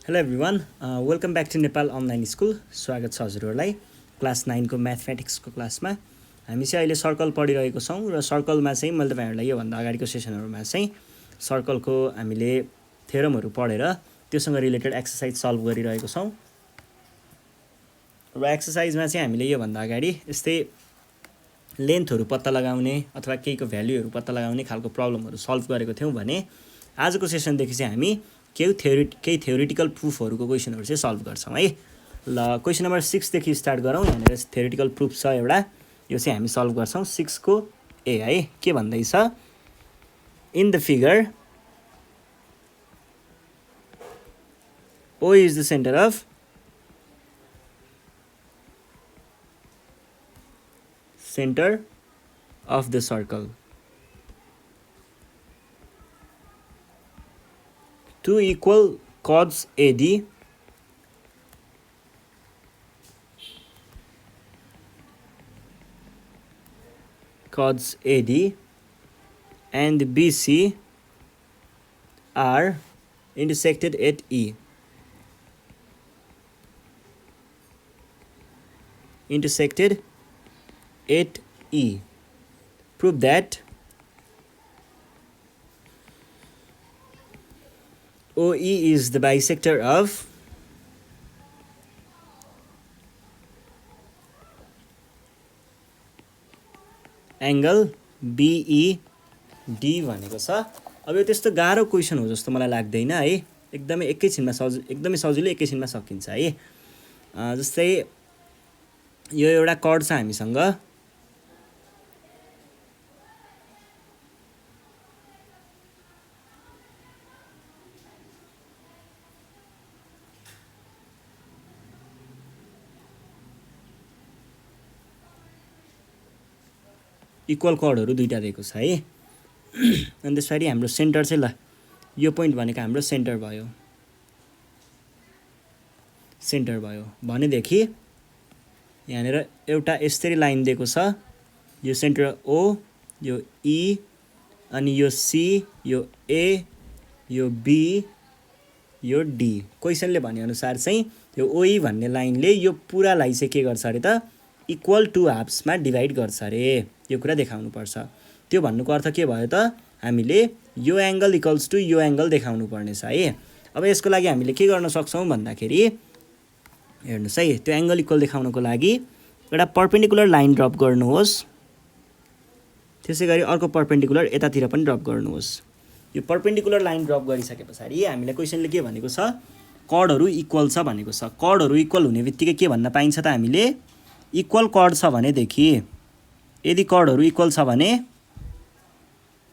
Hello everyone, welcome back to Nepal online school. स्वागत छ हजुरहरूलाई क्लास 9 को म्याथमेटिक्सको क्लासमा। हामी चाहिँ अहिले सर्कल पढिरहेको छौँ र सर्कलमा चाहिँ मैले तपाईँहरूलाई योभन्दा अगाडिको सेसनहरूमा चाहिँ सर्कलको हामीले थ्योरमहरू पढेर त्योसँग रिलेटेड एक्सर्साइज सल्भ गरिरहेको छौँ। र एक्सर्साइजमा चाहिँ हामीले योभन्दा अगाडि यस्तै लेन्थहरू पत्ता लगाउने अथवा केहीको भ्याल्युहरू पत्ता लगाउने खालको प्रब्लमहरू सल्भ गरेको थियौँ भने आजको सेसनदेखि चाहिँ हामी केही थ्योरिटिकल प्रुफहरूको क्वेसनहरू चाहिँ सल्भ गर्छौँ है। ल क्वेसन नम्बर 6 देखि स्टार्ट गरौँ। यहाँनिर थ्योरिटिकल प्रुफ छ एउटा, यो चाहिँ हामी सल्भ गर्छौँ। 6 को ए है, के भन्दैछ, in the figure O is the center of the circle. Two equal chords AD and BC are intersected at E. Prove that OE is the bisector of angle BED भनेको छ। अब यो त्यस्तो गाह्रो क्वेसन हो जस्तो मलाई लाग्दैन है, एकदमै एकदमै सजिलो एकैछिनमा सकिन्छ है। जस्तै यो एउटा कर्ड छ हामीसँग, इक्वल कर्डहरू दुईटा दिएको छ है। अनि त्यसपछि हाम्रो सेन्टर चाहिँ, ल यो पोइन्ट भनेको हाम्रो सेन्टर भयो भनेदेखि यहाँनिर एउटा यसरी लाइन दिएको छ, यो सेन्टर O, यो E, अनि यो C, यो A, यो B, यो D। क्वेसनले भनेअनुसार चाहिँ यो OE भन्ने लाइनले यो पुरालाई चाहिँ के गर्छ अरे त, इक्वल टु हाफ्समा डिभाइड गर्छ अरे। यो कुरा देखाउनुपर्छ। त्यो भन्नुको अर्थ के भयो त, हामीले यो एङ्गल इक्वल्स टु यो एङ्गल देखाउनु पर्नेछ है। अब यसको लागि हामीले के गर्न सक्छौँ भन्दाखेरि, हेर्नुहोस् है, त्यो एङ्गल इक्वल देखाउनको लागि एउटा पर्पेन्डिकुलर लाइन ड्रप गर्नुहोस्, त्यसै गरी अर्को पर्पेन्डिकुलर यतातिर पनि ड्रप गर्नुहोस्। यो पर्पेन्डिकुलर लाइन ड्रप गरिसके पछाडि हामीलाई क्वेसनले के भनेको छ, कर्डहरू इक्वल छ भनेको छ। कर्डहरू इक्वल हुने बित्तिकै के भन्न पाइन्छ त हामीले, इक्वल कर्ड छ भनेदेखि, यदि कर्डहरू इक्वल छ भने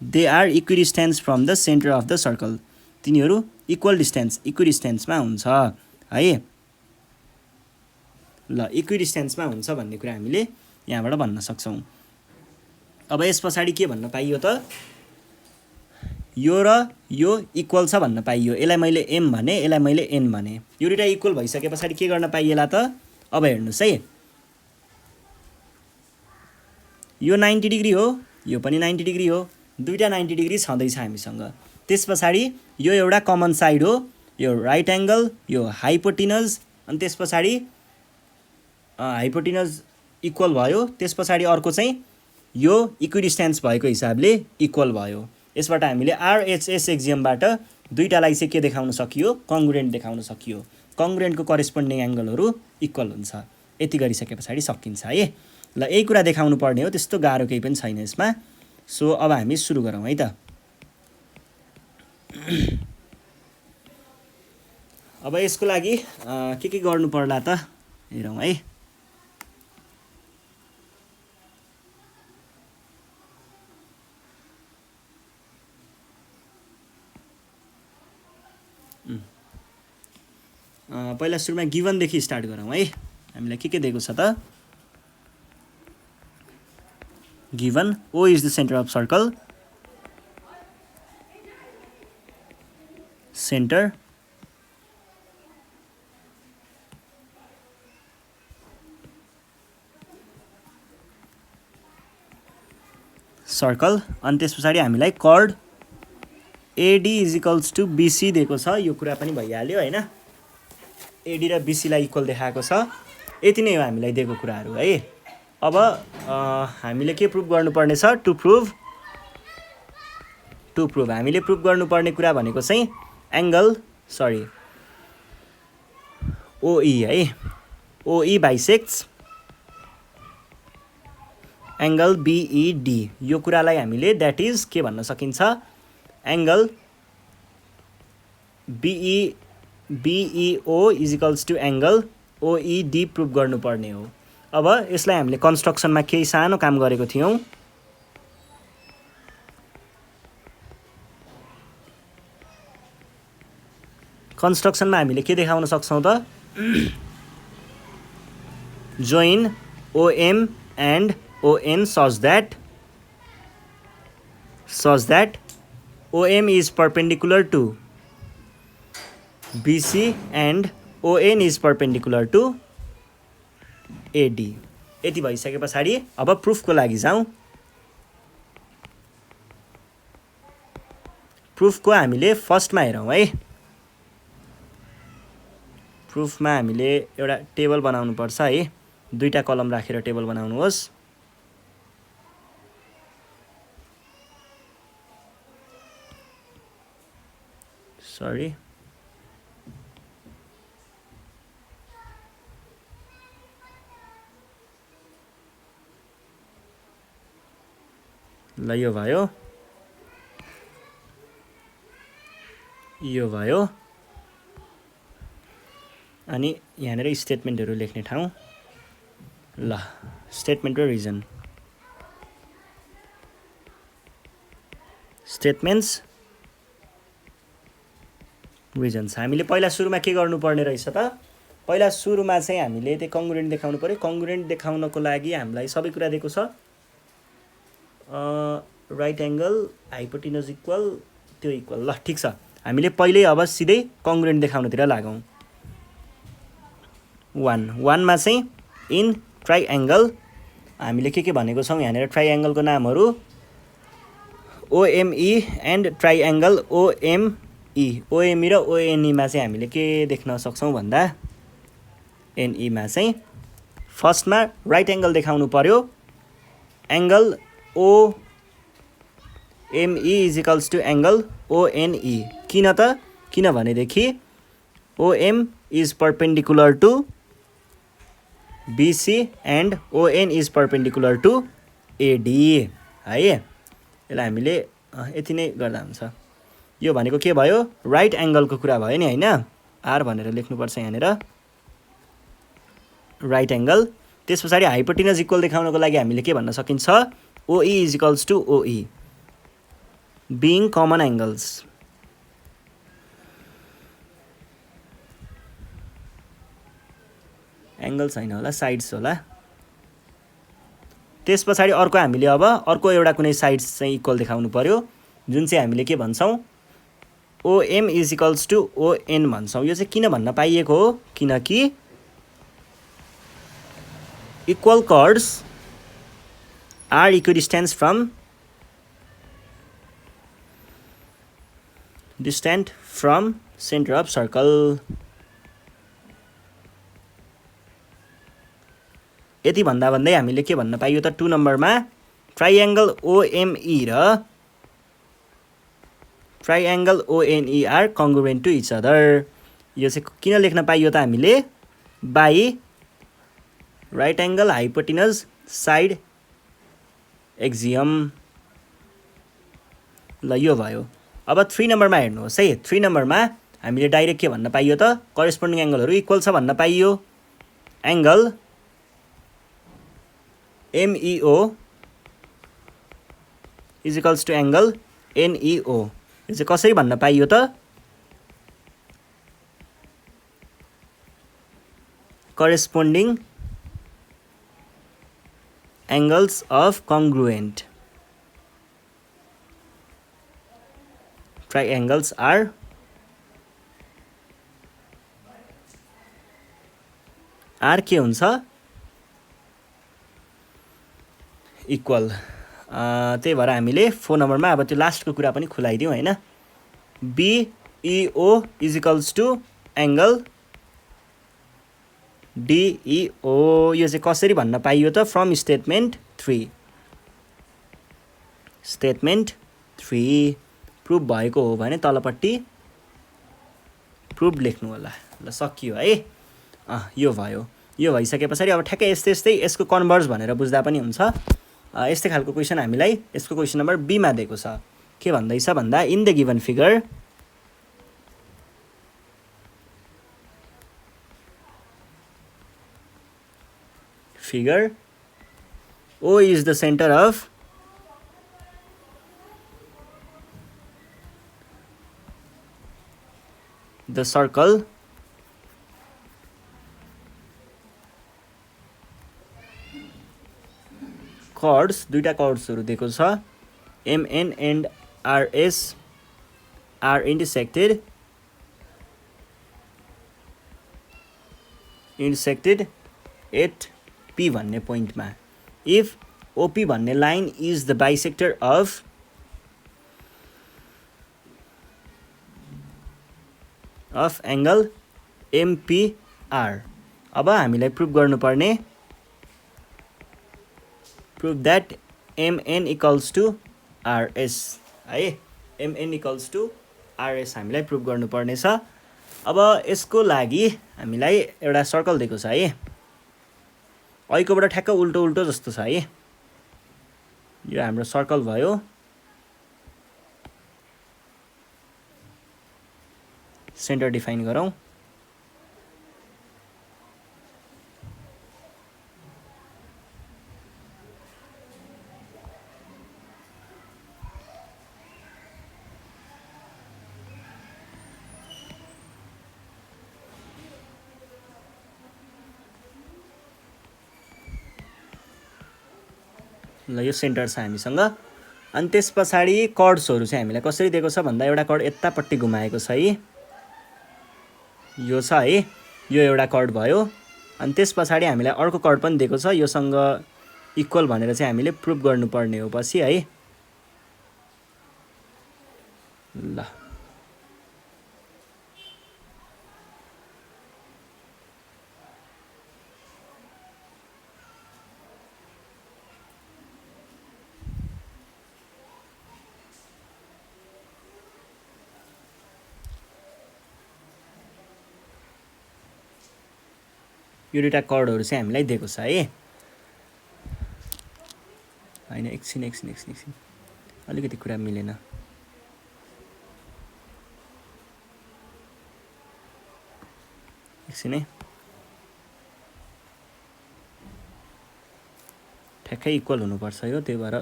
they are equidistance from the centre of the circle, तिनीहरू इक्विडिस्टेन्समा हुन्छ है। ल इक्विडिस्टेन्समा हुन्छ भन्ने कुरा हामीले यहाँबाट भन्न सक्छौँ। अब यस पछाडि के भन्न पाइयो त, यो र यो इक्वल छ भन्न पाइयो। यसलाई मैले M भने, यसलाई मैले N भने। यो दुईटा इक्वल भइसके पछाडि के गर्न पाइएला त, अब हेर्नुहोस् है, यो 90 डिग्री हो, यो पनि 90 डिग्री हो, दुईटा 90 डिग्री छँदैछ हामीसँग। त्यस पछाडि यो एउटा कमन साइड हो, यो राइट एङ्गल, यो हाइपोटिनज, अनि त्यस पछाडि हाइपोटिनज इक्वल भयो। त्यस पछाडि अर्को चाहिँ यो इक्विडिस्टेन्स भएको हिसाबले इक्वल भयो। यसबाट हामीले RHS एक्जियमबाट दुईटालाई चाहिँ के देखाउन सकियो, कङ्ग्रुएन्ट देखाउन सकियो। कङ्ग्रुएन्टको करेस्पोन्डिङ एङ्गलहरू इक्वल हुन्छ। यति गरिसके पछाडि सकिन्छ है। ल यही कुरा देखाउनु पर्ने हो, त्यस्तो गाह्रो केही पनि छैन यसमा। सो अब हामी सुरु गरौँ है त। अब यसको लागि के गर्नु पर्ला त, हेरौँ है। पहिला सुरुमा गिभनदेखि स्टार्ट गरौँ है। हामीलाई के दिएको छ त, given O is the center of circle, अनि त्यस पछाडि हामीलाई chord AD is equals to BC दिएको छ। यो कुरा पनि भइहाल्यो हैन। एडी र बीसीलाई इक्वल देखाएको छ। यति नै हो हामीलाई दिएको कुराहरू है। अब हामीले के प्रुभ गर्नुपर्ने छ? टु प्रुभ हामीले प्रुभ गर्नुपर्ने कुरा भनेको चाहिँ एङ्गल ओई है। ओई बाइसेक्ट्स एङ्गल बिइडी। यो कुरालाई हामीले द्याट इज के भन्न सकिन्छ? Angle BEO is equals to angle OED prove गर्नुपर्ने हो। अब यसलाई हामीले कन्स्ट्रक्सनमा केही सानो काम गरेको थियौँ। कन्स्ट्रक्सनमा हामीले के देखाउन सक्छौँ त? Join OM and ON such that OM is perpendicular to BC and ON is perpendicular to AD। यति भइसके पछाडि अब प्रुफको लागि जाउँ। प्रुफको हामीले फर्स्टमा हेरौँ है। प्रुफमा हामीले एउटा टेबल बनाउनु पर्छ है। दुईटा कलम राखेर टेबल बनाउनुहोस्। सरी, ल यो भयो, यो भयो। अनि यहाँनिर स्टेटमेन्टहरू लेख्ने ठाउँ। ल स्टेटमेन्ट र रिजन। Statements reasons. हामीले पहिला सुरुमा के गर्नुपर्ने रहेछ त? पहिला सुरुमा चाहिँ हामीले त्यो कङ्ग्रुएन्ट देखाउनु पर्यो। कङ्ग्रुएन्ट देखाउनको लागि हामीलाई सबै कुरा दिएको छ। राइट एङ्गल, हाइपोटेनस इक्वल, त्यो इक्वल। ल ठिक छ, हामीले पहिल्यै अब सिधै कङ्ग्रुएन्ट देखाउनुतिर लागौँ। 1मा चाहिँ इन ट्राइएङ्गल हामीले के भनेको छौँ? यहाँनिर ट्राइएङ्गलको नामहरू OME एन्ड ट्राइएङ्गल OME। OME र ONE मा चाहिँ हामीले के देख्न सक्छौँ भन्दा NE मा चाहिँ फर्स्टमा राइट एङ्गल देखाउनु पर्यो। Angle OME is equals to angle ONE। किन त? किनभनेदेखि OM is perpendicular to BC and ON is perpendicular to AD है। यसलाई हामीले यति नै गर्दा हुन्छ। यो भनेको के भयो? राइट एङ्गलको कुरा भयो नि होइन। आर भनेर लेख्नुपर्छ यहाँनिर, राइट एङ्गल। त्यस पछाडि हाइपोटेनस इक्वल देखाउनको लागि हामीले के भन्न सकिन्छ? OE is equals to OE being common angles. Angles होइन होला, साइड्स होला। त्यस पछाडि अर्को हामीले अब अर्को एउटा कुनै साइड्स चाहिँ इक्वल देखाउनु पर्यो, जुन चाहिँ हामीले के भन्छौँ? OM is equals to ON भन्छौँ। यो चाहिँ किन भन्न पाइएको हो? किनकि equal chords are equidistance from centre of circle. यति भन्दा भन्दै हामीले के भन्न पाइयो त? 2 नम्बरमा ट्राइएङ्गल OME र triangle ONE are congruent to each other. यो चाहिँ किन लेख्न पाइयो त हामीले? By right angle hypotenuse side axiom. ल यो भयो। अब 3 नम्बरमा हेर्नुहोस् है। 3 नम्बरमा हामीले डाइरेक्ट के भन्न पाइयो त? करेस्पोन्डिङ एङ्गलहरू इक्वल छ भन्न पाइयो। Angle MEO is equals to angle NEO। यो चाहिँ कसरी भन्न पाइयो त? Corresponding angles of congruent triangles are के हुन्छ? इक्वल। त्यही भएर हामीले 4 नम्बरमा अब त्यो लास्टको कुरा पनि खुलाइदिउँ होइन। BEO is equals to angle DEO यो चाहिँ कसरी भन्न पाइयो त फ्रम स्टेटमेन्ट 3 प्रुभ भएको हो भने तलपट्टि प्रुभ लेख्नु होला ल सकियो है यो भयो यो भइसके पछाडि अब ठ्याक्कै यस्तै यस्तै यसको कन्भर्स भनेर बुझ्दा पनि हुन्छ यस्तै खालको क्वेसन हामीलाई यसको क्वेसन नम्बर बी मा दिएको छ के भन्दैछ भन्दा in the given figure O is the center of the circle chords दुईटा chordsहरु दिएको छ MN and RS are intersected at P भन्ने पोइन्टमा if OP भन्ने line is the bisector of angle MPR अब हामीलाई प्रुभ गर्नुपर्ने prove that MN equals to RS है MN equals to RS हामीलाई प्रुभ गर्नुपर्ने छ अब यसको लागि हामीलाई एउटा सर्कल दिएको छ है अहिलेकोबाट ठ्याक्क उल्टो उल्टो जस्तो छ है यो हाम्रो सर्कल भयो सेन्टर डिफाइन गरौँ ल यो सेन्टर छ हामीसँग अनि त्यस पछाडि कर्ड्सहरु चाहिँ हामीलाई कसरी दिएको छ भन्दा एउटा कर्ड यतापट्टि घुमाएको छ है यो छ है यो एउटा कर्ड भयो अनि त्यस पछाडि हामीलाई अर्को कर्ड पनि दिएको छ योसँग इक्वल भनेर चाहिँ हामीले प्रुभ गर्नुपर्ने हो पछि है ल यो दुईटा कर्डहरु चाहिँ हामीलाई दिएको छ है हैन एकछिन अलिकति कुरा मिलेन एकछिन है ठ्याक्कै इक्वल हुनुपर्छ यो त्यही भएर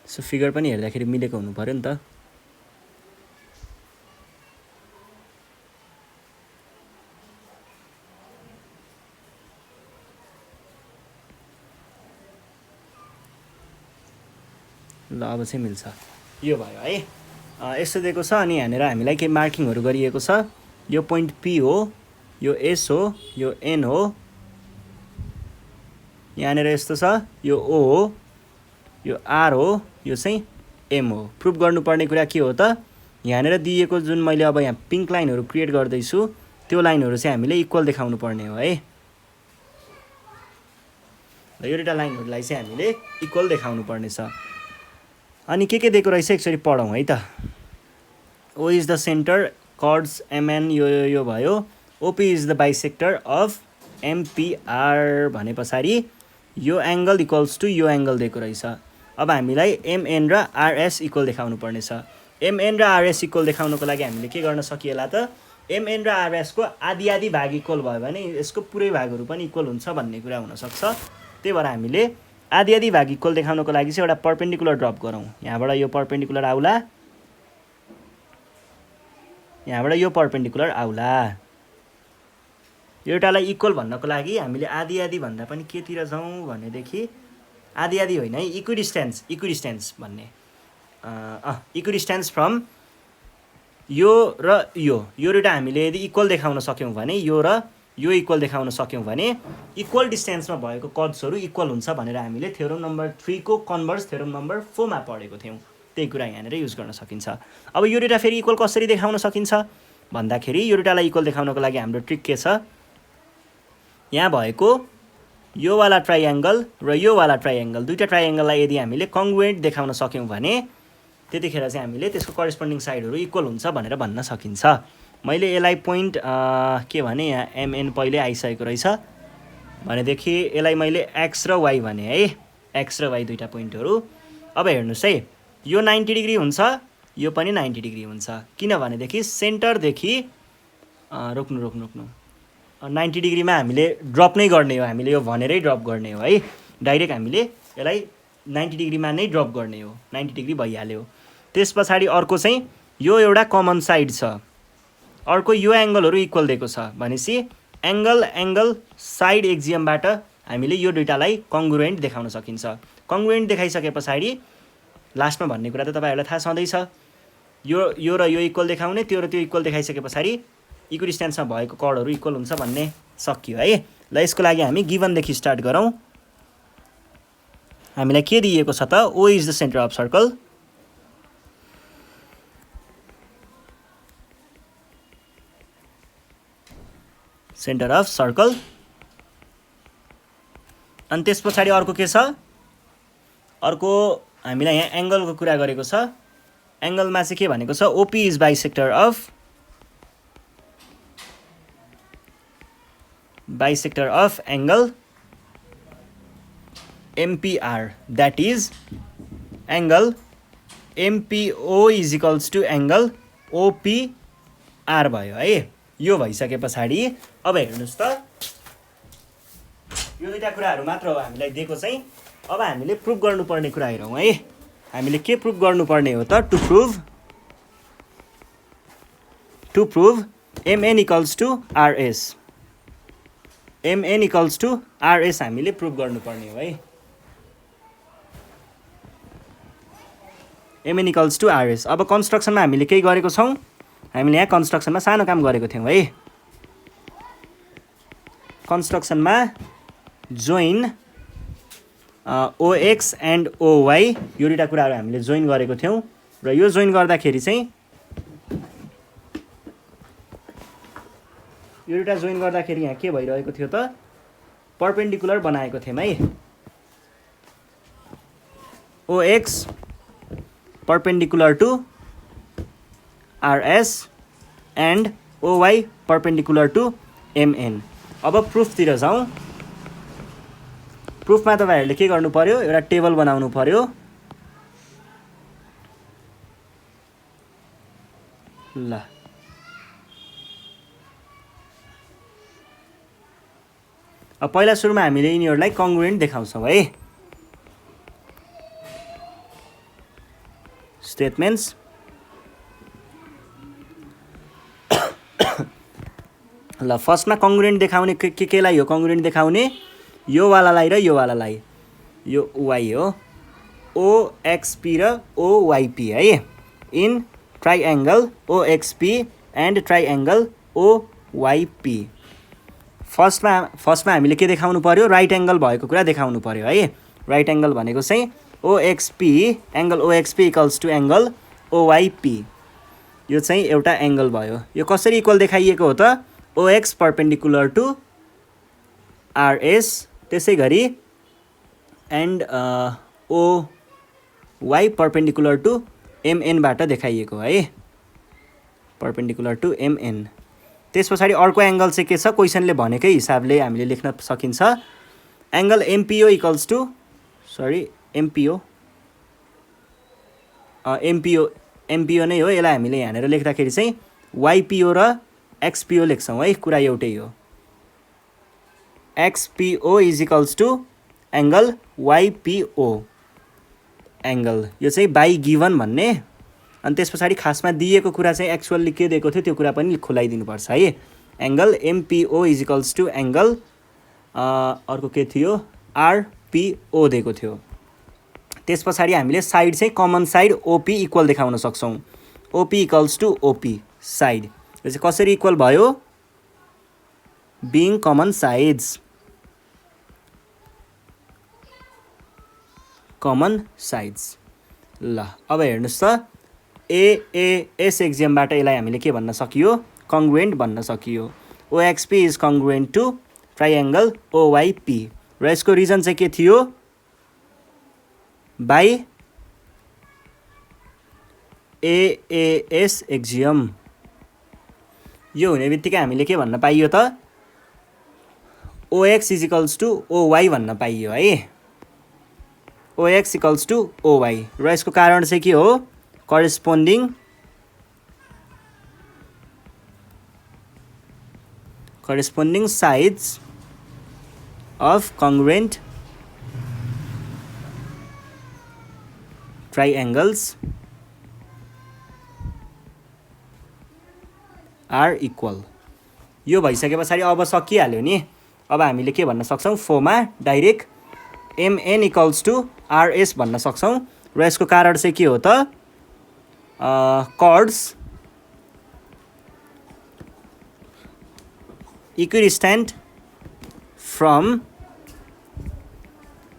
सो फिगर पनि हेर्दाखेरि मिलेको हुनु पर्यो नि त ल अब चाहिँ मिल्छ यो भयो है यस्तो दिएको छ अनि यहाँनिर हामीलाई के मार्किङहरु गरिएको छ यो पोइन्ट P हो यो S हो यो N हो यहाँनिर यस्तो छ यो O हो यो R हो यो चाहिँ M हो प्रुभ गर्नुपर्ने कुरा के हो त यहाँनिर दिएको जुन मैले अब यहाँ पिंक लाइनहरु क्रिएट गर्दै छु त्यो लाइनहरु चाहिँ हामीले इक्वल देखाउनु पर्ने हो है ल यो दुईटा लाइनहरुलाई चाहिँ हामीले इक्वल देखाउनु पर्ने छ अनि के दिएको रहेछ एकचोटी पढौं है त O is the center chords MN यो भयो OP is the bisector of MPR भने पछाडी यो एंगल इक्वल्स टु यो एंगल दिएको रहेछ अब हामीलाई MN र RS इक्वल देखाउनु पर्ने छ MN र RS इक्वल देखाउनको लागि हामीले के गर्न सकिएला त MN र RS को आधी आधी भाग इक्वल भयो भने यसको पुरै भागहरु पनि इक्वल हुन्छ भन्ने कुरा हुन सक्छ त्यही भएर हामीले आधी आधी भाग इक्वल देखाउनको लागि चाहिँ एउटा परपेन्डिकुलर ड्रप गरौँ यहाँबाट यो परपेन्डिकुलर आउला यहाँबाट यो परपेन्डिकुलर आउला एउटालाई इक्वल भन्नको लागि हामीले आधी आधी भन्दा पनि केतिर जाउँ भनेदेखि आधी आधी होइन है इक्विडिस्टेन्स भन्ने इक्विडिस्टेन्स फ्रम यो र यो दुईटा हामीले यदि इक्वल देखाउन सक्यौं भने यो र यो इक्वल देखाउन सक्यौं भने इक्वल डिस्टेन्समा भएको कर्ड्सहरु इक्वल हुन्छ भनेर हामीले थ्योरम नम्बर 3 को कन्भर्स थ्योरम नम्बर 4 मा पढेको थियौं त्यही कुरा यहाँनेर युज गर्न सकिन्छ अब यो दुईटा फेरि इक्वल कसरी देखाउन सकिन्छ भन्दाखेरि यो दुईटालाई इक्वल देखाउनको लागि हाम्रो ट्रिक के छ यहाँ भएको यो वाला ट्राइएङ्गल र यो वाला ट्राइएङ्गल दुईटा ट्राइएङ्गललाई यदि हामीले कङ्ग्रुएन्ट देखाउन सक्यौँ भने त्यतिखेर चाहिँ हामीले त्यसको करेस्पोन्डिङ साइडहरू इक्वल हुन्छ भनेर भन्न सकिन्छ। मैले यसलाई पोइन्ट के भने यहाँ एमएन पहिले आइसकेको रहेछ भनेदेखि यसलाई मैले एक्स र वाई भने है, एक्स र वाई दुईटा पोइन्टहरू। अब हेर्नुहोस् है, यो 90 डिग्री हुन्छ, यो पनि 90 डिग्री हुन्छ, किनभनेदेखि सेन्टरदेखि रोक्नु 90 डिग्रीमा हामीले ड्रप नै गर्ने हो, हामीले यो भनेरै ड्रप गर्ने हो है, डाइरेक्ट हामीले यसलाई 90 डिग्रीमा नै ड्रप गर्ने हो, 90 डिग्री भइहाल्यो। त्यस पछाडि अर्को चाहिँ यो एउटा कमन साइड छ, अर्को यो एङ्गलहरू इक्वल दिएको छ भनेपछि एङ्गल साइड एक्जियमबाट हामीले यो दुइटालाई कङ्ग्रुएन्ट देखाउन सकिन्छ। कङ्ग्रुएन्ट देखाइसके पछाडि लास्टमा भन्ने कुरा त तपाईँहरूलाई थाहा छँदैछ, यो र यो इक्वल देखाउने, त्यो र त्यो इक्वल देखाइसके पछाडि इक्विडिस्टेन्समा भएको कर्डहरू इक्वल हुन्छ भन्ने सकियो है। ल यसको लागि हामी गिभनदेखि स्टार्ट गरौँ। हामीलाई के दिएको छ त, ओ is the centre of circle, centre of circle. अनि त्यस पछाडि अर्को के छ, अर्को हामीलाई यहाँ एङ्गलको कुरा गरेको छ। एङ्गलमा चाहिँ के भनेको छ, OP is bisector of angle MPR, that is angle MPO is equals to angle OPR भयो है। यो भइसके पछाडि अब हेर्नुहोस् त, यो दुईटा कुराहरू मात्र हो हामीलाई दिएको चाहिँ। अब हामीले प्रुभ गर्नुपर्ने कुरा हेरौँ है। हामीले के प्रुभ गर्नुपर्ने हो त, to prove MN equals to RS, MN equals to RS हामीले प्रुभ गर्नुपर्ने हो है। MN equals to RS. अब कन्स्ट्रक्सनमा हामीले केही गरेको छौँ, हामीले यहाँ कन्स्ट्रक्सनमा सानो काम गरेको थियौँ है। कन्स्ट्रक्सनमा जोइन ओएक्स एन्ड ओवाई यो दुईवटा कुराहरू हामीले जोइन गरेको थियौँ र यो जोइन गर्दाखेरि चाहिँ यो दुईवटा जोइन गर्दाखेरि यहाँ के भइरहेको थियो त, परपेन्डिकुलर बनाएको थियौँ है। OX perpendicular to RS and OY perpendicular to MN. अब प्रुफतिर जाउँ। प्रुफमा तपाईँहरूले के गर्नु पर्यो, एउटा टेबल बनाउनु पर्यो। ल अब पहिला सुरुमा हामीले यिनीहरूलाई कङ्ग्रुएन्ट देखाउँछौँ है। स्टेटमेन्ट्स ल फर्स्टमा कङ्ग्रुएन्ट देखाउने केलाई हो कङ्ग्रुएन्ट देखाउने, यो वालालाई र यो वालालाई, यो वाई हो, ओएक्सपी र ओवाइपी है, इन ट्राइएङ्गल ओएक्सपी एन्ड ट्राइएङ्गल ओवाइपी। फर्स्टमा हामीले के देखाउनु पर्यो, राइट एङ्गल भएको कुरा देखाउनु पर्यो है। राइट एङ्गल भनेको चाहिँ ओएक्सपी, एङ्गल ओएक्सपी इक्वल्स टु एङ्गल ओवाइपी, यो चाहिँ एउटा एङ्गल भयो। यो कसरी इक्वल देखाइएको हो त, ओएक्स परपेन्डिकुलर टु आरएस, त्यसै गरी एन्ड ओवाई परपेन्डिकुलर टु एमएनबाट देखाइएको है, परपेन्डिकुलर टु एमएन। त्यस पछाडि अर्को एङ्गल चाहिँ के छ, क्वेसनले भनेकै हिसाबले हामीले लेख्न सकिन्छ। एङ्गल एमपिओ इक्वल्स टु एमपिओ नै हो, यसलाई हामीले यहाँनिर लेख्दाखेरि चाहिँ वाइपिओ र एक्सपिओ लेख्छौँ है, कुरा एउटै हो। XPO is equals to angle YPO angle, यो चाहिँ बाई गिभन भन्ने। अनि त्यस पछाडि खासमा दिएको कुरा चाहिँ एक्चुअल्ली के दिएको थियो त्यो कुरा पनि खुलाइदिनुपर्छ है। Angle MPO is equals to angle अर्को के थियो, आरपिओ दिएको थियो। त्यस पछाडि हामीले साइड चाहिँ कमन साइड ओपी इक्वल देखाउन सक्छौँ, OP equals to OP side. यो चाहिँ कसरी इक्वल भयो, being common sides, common sides. ल अब हेर्नुहोस् त, एएएस एक्जियमबाट यसलाई हामीले के भन्न सकियो, कङ्ग्रुएन्ट भन्न सकियो। ओएक्सपी इज कङ्ग्रुएन्ट टु ट्राइएङ्गल ओवाइपी र यसको रिजन चाहिँ के थियो बाई एएएस एक्जियम यो हुने बित्तिकै हामीले के भन्न पाइयो त OX इजिकल्स टु OY भन्न पाइयो है OX इक्वल्स टु OY र यसको कारण चाहिँ के हो corresponding sides of congruent triangles are equal यो भइसके पछाडि अब सकिहाल्यो नि अब हामीले के भन्न सक्छौं फोमा direct MN equals to RS भन्न सक्छौं र यसको कारण चाहिँ के हो त chords equidistant from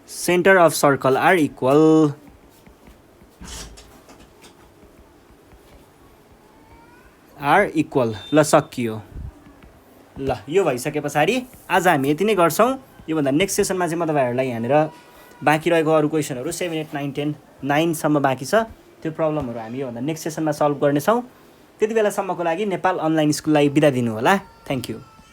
center of circle are equal ल सकियो ल यो भइसके पछाडि आज हामी यति नै गर्छौं यो भन्दा नेक्स्ट सेसनमा चाहिँ म तपाईहरुलाई यहाँनेर बाँकी रहेको अरु क्वेशनहरु 7 8 9 10 9 सम्म बाँकी छ त्यो प्रब्लमहरु हामी यो भन्दा नेक्स्ट सेसनमा सल्भ गर्ने छौं त्यति बेला सम्मको लागि नेपाल अनलाइन स्कुललाई बिदा दिनु होला थ्यांक यू